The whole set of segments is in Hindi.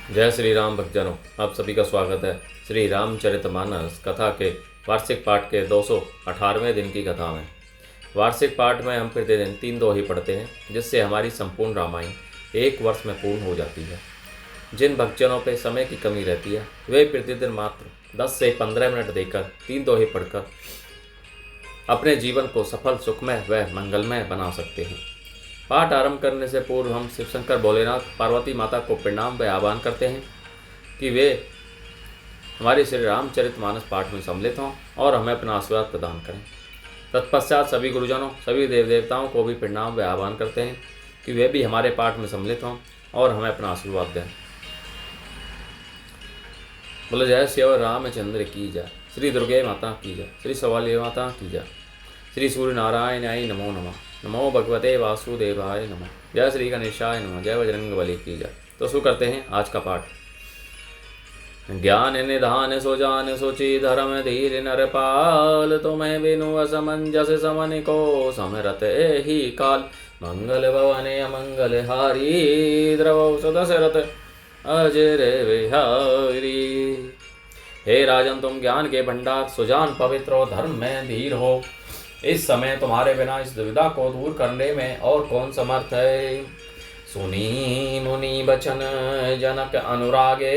जय श्री राम भक्तजनों, आप सभी का स्वागत है श्री रामचरितमानस कथा के वार्षिक पाठ के 218वें दिन की कथा में। वार्षिक पाठ में हम प्रतिदिन 3 दोहे पढ़ते हैं, जिससे हमारी संपूर्ण रामायण 1 वर्ष में पूर्ण हो जाती है। जिन भक्तजनों पे समय की कमी रहती है, वे प्रतिदिन मात्र 10 से 15 मिनट देकर 3 दोहे पढ़कर अपने जीवन को सफल, सुखमय व मंगलमय बना सकते हैं। पाठ आरंभ करने से पूर्व हम शिव शंकर भोलेनाथ पार्वती माता को प्रणाम व आह्वान करते हैं कि वे हमारे श्री रामचरितमानस पाठ में सम्मिलित हों और हमें अपना आशीर्वाद प्रदान करें। तत्पश्चात सभी गुरुजनों, सभी देव देवताओं को भी प्रणाम व आह्वान करते हैं कि वे भी हमारे पाठ में सम्मिलित हों और हमें अपना आशीर्वाद दें। बोले जय श्री रामचंद्र की जय, श्री दुर्गे माता की जय, श्री सवाली माता की जय, श्री सूर्य नारायणाय नमो नमः, नमो भगवते वासुदेवाय नमः, जय श्री गणेशाय नमः, जय बजरंगबली की जय। तो शुरू करते हैं आज का पाठ। ज्ञान निधान सो जान सोची धर्म धीर नरपाल, तुम्हें बिनु असमंजस समन को समरत ही काल। मंगल भवने अमंगल हारी, द्रवौ सदशरथ अजर विहारी। हे राजन, तुम ज्ञान के भंडार, सुजान पवित्र और धर्म में धीर हो। इस समय तुम्हारे बिना इस दुविधा को दूर करने में और कौन समर्थ है। सुनी मुनि बचन जनक अनुरागे,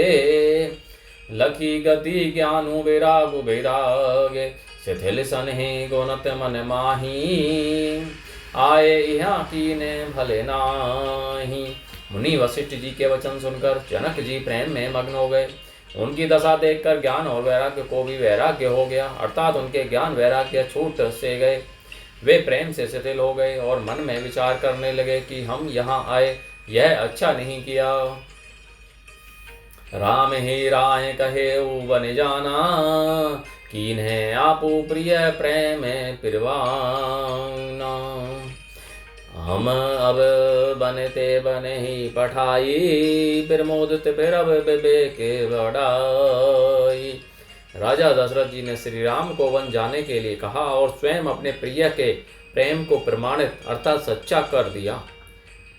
लखी गति ज्ञानु विरागु विरागे। शिथिल सनहि गुणत मन माही, आए यहाँ कीने भले नाही। मुनि वशिष्ठ जी के वचन सुनकर जनक जी प्रेम में मग्न हो गए। उनकी दशा देखकर ज्ञान और वैराग्य को भी वैराग्य हो गया, अर्थात उनके ज्ञान वैराग्य छूट से गए। वे प्रेम से शिथिल हो गए और मन में विचार करने लगे कि हम यहाँ आए, यह अच्छा नहीं किया। राम ही राय कहे बन जाना, कीन्हे आपू प्रिय प्रेम पिरवाना। हम अब बनते बने ही पठाई, प्रमोदित पिरब विवेक बढ़ाई। राजा दशरथ जी ने श्री राम को वन जाने के लिए कहा और स्वयं अपने प्रिय के प्रेम को प्रमाणित अर्थात सच्चा कर दिया।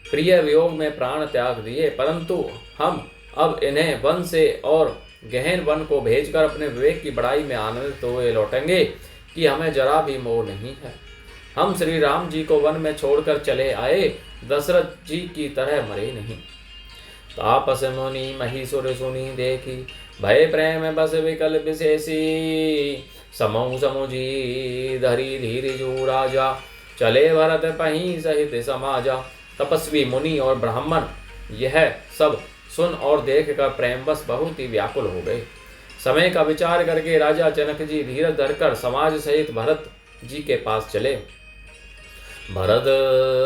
प्रिय वियोग में प्राण त्याग दिए, परंतु हम अब इन्हें वन से और गहन वन को भेजकर अपने विवेक की बढ़ाई में आनंदित हुए लौटेंगे कि हमें जरा भी मोह नहीं है। हम श्री राम जी को वन में छोड़कर चले आए, दशरथ जी की तरह मरे नहीं। तापस मुनि महीसुर सुनी देखी, भय प्रेम बस विकल विशेषी। समौ समुझी धरी धीर जू राजा, चले भरत पहीं सहित समाजा। तपस्वी मुनि और ब्राह्मण यह सब सुन और देख कर प्रेमवश बहुत ही व्याकुल हो गए। समय का विचार करके राजा जनक जी धीरज धरकर समाज सहित भरत जी के पास चले। भरत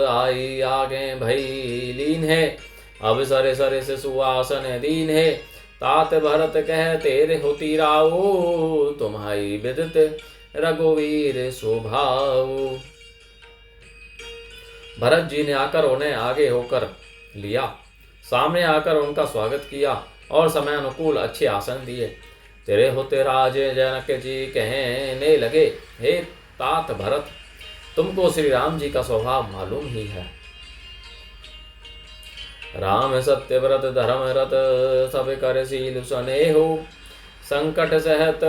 आई आगे भई लीन है, अब सरे सरे से सुवासन दीन है। तात भरत कह तेरे होती राओ, तुम्हारी विदित रघुवीर स्वभाव। भरत जी ने आकर उन्हें आगे होकर लिया, सामने आकर उनका स्वागत किया और समय अनुकूल अच्छे आसन दिए। तेरे होते राज जनक जी कहने लगे, हे तात भरत, तुमको श्री राम जी का स्वभाव मालूम ही है। राम सत्यव्रत धर्म रत, सब कर शील स्नेहो। संकट सहत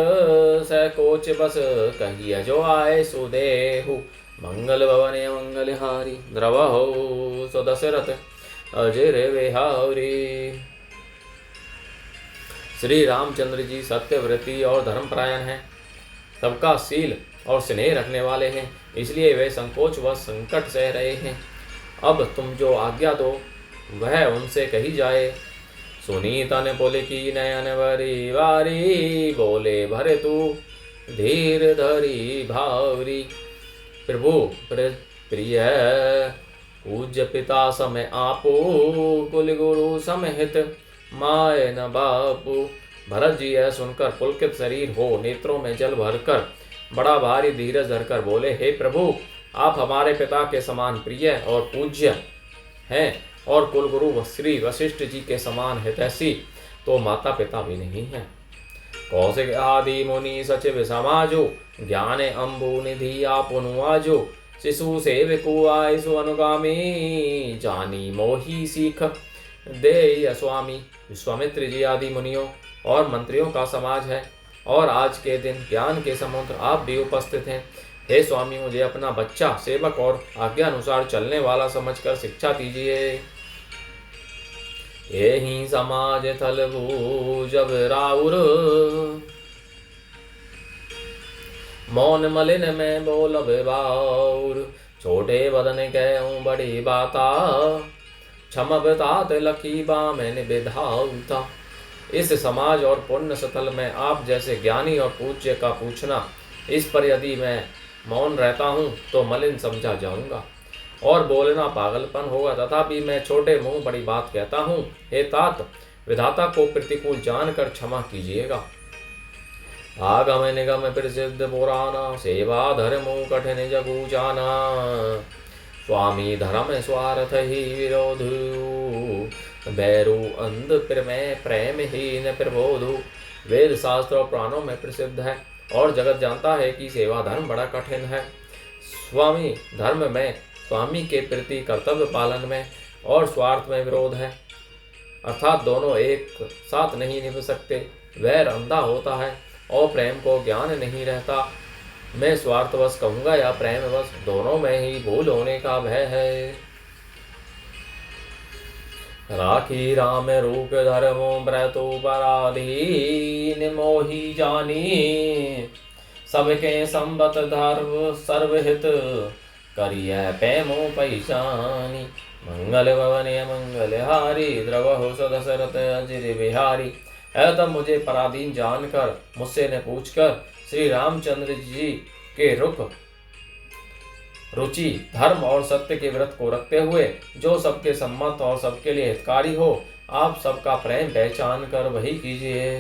सकोच बस, कहिए जो आए सुदेहु। मंगल भवने मंगल हारी, द्रवहो सदशरथ अजर विहारी। श्री रामचंद्र जी सत्यव्रती और धर्मपरायण हैं, सबका शील और स्नेह रखने वाले हैं, इसलिए वे संकोच व संकट सह रहे हैं। अब तुम जो आज्ञा दो वह उनसे कही जाए। सुनी तन पुल की नयन भरी वारी, बोले भरे तू धीर धरी भावरी। प्रभु प्रिय पूज्य पिता समय आपो, कुल गुरु समहित माय न बापू। भरत जी यह सुनकर पुलकित शरीर हो नेत्रों में जल भरकर बड़ा भारी धीरज धरकर बोले, हे प्रभु, आप हमारे पिता के समान प्रिय और पूज्य हैं और कुलगुरु श्री वशिष्ठ जी के समान हितैषी तो माता पिता भी नहीं है। कौशिक आदि मुनि सचिव समाजो, ज्ञान अम्बु निधि आपुनु आजो। शिशु सेवकु आयसु अनुगामी, जानी मोही सीख दे स्वामी। विश्वामित्र जी आदि मुनियों और मंत्रियों का समाज है, और आज के दिन ज्ञान के समुद्र आप भी उपस्थित हैं। हे स्वामी, मुझे अपना बच्चा, सेवक और आज्ञा अनुसार चलने वाला समझकर शिक्षा दीजिए। यही समाज थल जब राउर, मौन मलिन में बोल बाउर। छोटे बदन कहूँ बड़ी बाता, क्षम बतात लखी बामन विधाउता। इस समाज और पुण्य स्थल में आप जैसे ज्ञानी और पूज्य का पूछना, इस पर यदि मैं मौन रहता हूँ तो मलिन समझा जाऊंगा और बोलना पागलपन होगा। तथापि मैं छोटे मुंह बड़ी बात कहता हूँ। हे तात, विधाता को प्रतिकूल जानकर क्षमा कीजिएगा। आगम निगम प्रसिद्ध पुराना, सेवा धर्मो कठिन जगु जाना। स्वामी धर्म स्वार्थ ही विरोध, बैरु अंध प्रमेय प्रेम ही न प्रबोधु। वेद शास्त्र और पुराणों में प्रसिद्ध है और जगत जानता है कि सेवा धर्म बड़ा कठिन है। स्वामी धर्म में स्वामी के प्रति कर्तव्य पालन में और स्वार्थ में विरोध है, अर्थात दोनों एक साथ नहीं निभ सकते। वैर अंधा होता है और प्रेम को ज्ञान नहीं रहता। मैं स्वार्थवश कहूँगा या प्रेमवश, दोनों में ही भूल होने का भय है। राखी राम रूप धर्मो व्रतो पराधीन, मोही जानी सबके संबत धर्म सर्वहित, करिय पैमो पहचानी। मंगल भवन मंगल हारी, द्रवहु सदशरथ अजिर बिहारी। तब मुझे पराधीन जानकर मुझसे ने पूछकर श्री रामचंद्र जी के रुचि धर्म और सत्य के व्रत को रखते हुए, जो सबके सम्मत और सबके लिए हितकारी हो, आप सबका प्रेम पहचान कर वही कीजिए।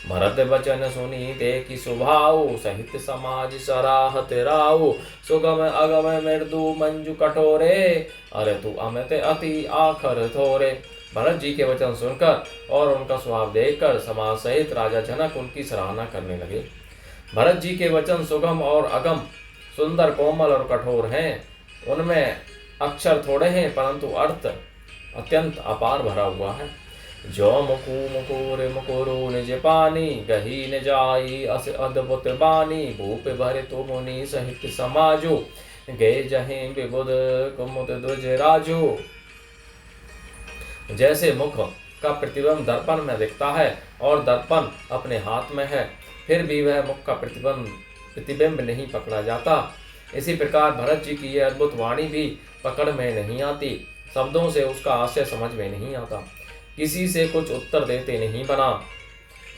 भरत वचन सुनी ते की सुभाऊ, सहित समाज सराहत राऊ। सुगम अगम मृदु मंजू कठोरे, अरे तू अमित अति आखर थोरे। भरत जी के वचन सुनकर और उनका स्वभाव देखकर समाज सहित राजा जनक उनकी सराहना करने लगे। भरत जी के वचन सुगम और अगम, सुंदर, कोमल और कठोर हैं। उनमें अक्षर थोड़े हैं परंतु अर्थ अत्यंत अपार भरा हुआ है। जो मुकु मुकुर मुकुरु निज पानी, गही न जाई अस अद्भुत बानी। भूप भरे तो मुनि सहित समाजो, गे जहीं विबुध कुमुद द्विज राजो। जैसे मुख का प्रतिबिंब दर्पण में दिखता है और दर्पण अपने हाथ में है, फिर भी वह मुख का प्रतिबिंब नहीं पकड़ा जाता, इसी प्रकार भरत जी की यह अद्भुत वाणी भी पकड़ में नहीं आती। शब्दों से उसका आशय समझ में नहीं आता, किसी से कुछ उत्तर देते नहीं बना।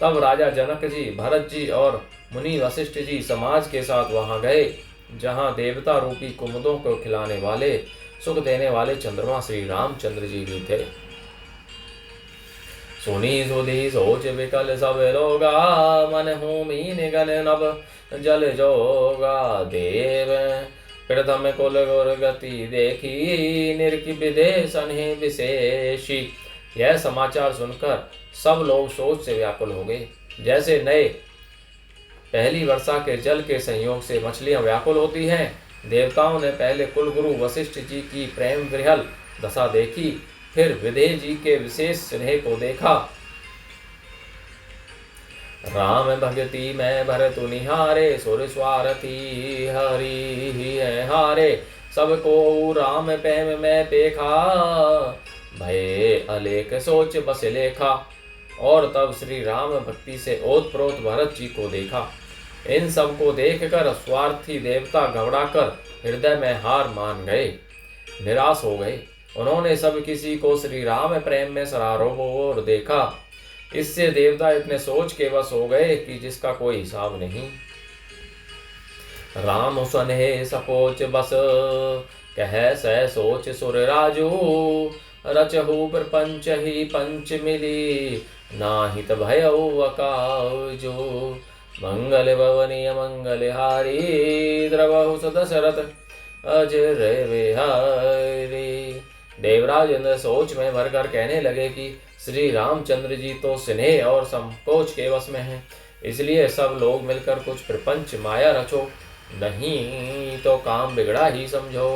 तब राजा जनक जी, भरत जी और मुनि वशिष्ठ जी समाज के साथ वहां गए, जहां देवता रूपी कुमुदों को खिलाने वाले, सुख देने वाले चंद्रमा श्री रामचंद्र जी भी थे। सुनी सुधी सोच विकल सब लोगा, मन होमी निगल नभ जल जोगा। देव प्रथम कुल गुर गति देखी, निरखि विदेशन ही विशेषी। यह समाचार सुनकर सब लोग सोच से व्याकुल हो गए, जैसे नए पहली वर्षा के जल के संयोग से मछलियां व्याकुल होती हैं। देवताओं ने पहले कुलगुरु वशिष्ठ जी की प्रेम विह्वल दशा देखी, फिर विदेह जी के विशेष स्नेह को देखा। राम भगति में भरत निहारे, सुर स्वारथी हरि है हारे। सबको राम प्रेम में देखा, भय अलेख सोच बस लेखा। और तब श्री राम भक्ति से ओतप्रोत भरत जी को देखा। इन सब को देखकर स्वार्थी देवता घबराकर हृदय में हार मान गए, निराश हो गए। उन्होंने सब किसी को श्री राम प्रेम में सरारोर देखा। इससे देवता इतने सोच के वश हो गए कि जिसका कोई हिसाब नहीं। राम सने सपोच बस, कह सह सोच सुर राजू। रचहु प्रपंच ही पंच मिली, नाहित भयउ अकाजो। मंगल भवनीय मंगल हारी, द्रवहु सदशरथ अजर विहारी। देवराज इंद्र सोच में भरकर कहने लगे कि श्री रामचंद्र जी तो स्नेह और संकोच के वश में हैं, इसलिए सब लोग मिलकर कुछ प्रपंच माया रचो, नहीं तो काम बिगड़ा ही समझो।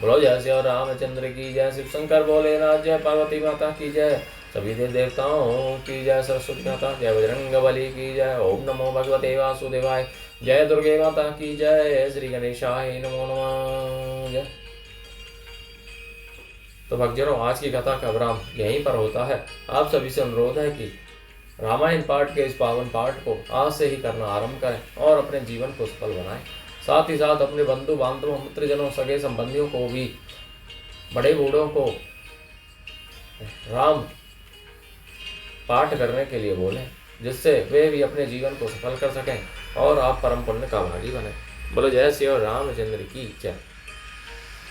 बोलो जय श्री रामचंद्र की जय। शिव शंकर भोलेनाथ जय। पार्वती माता की जय। सभी देव देवताओं की जय। सरस्वती माता जय। बजरंग बली की जय। ओम नमो भगवते वासुदेवाय। जय दुर्गे माता की जय। श्री गणेशाय नमो नमः। जय। तो भक्तजनों, आज की कथा का विराम यहीं पर होता है। आप सभी से अनुरोध है कि रामायण पाठ के इस पावन पाठ को आज से ही करना आरंभ करें और अपने जीवन को सफल बनाएं। साथ ही साथ अपने बंधु बांधवों, मित्रजनों, सगे संबंधियों को भी, बड़े बूढ़ों को राम पाठ करने के लिए बोलें, जिससे वे भी अपने जीवन को सफल कर सकें और आप परम पुण्य का भागी बने। बोलो जय श्री रामचंद्र की जय।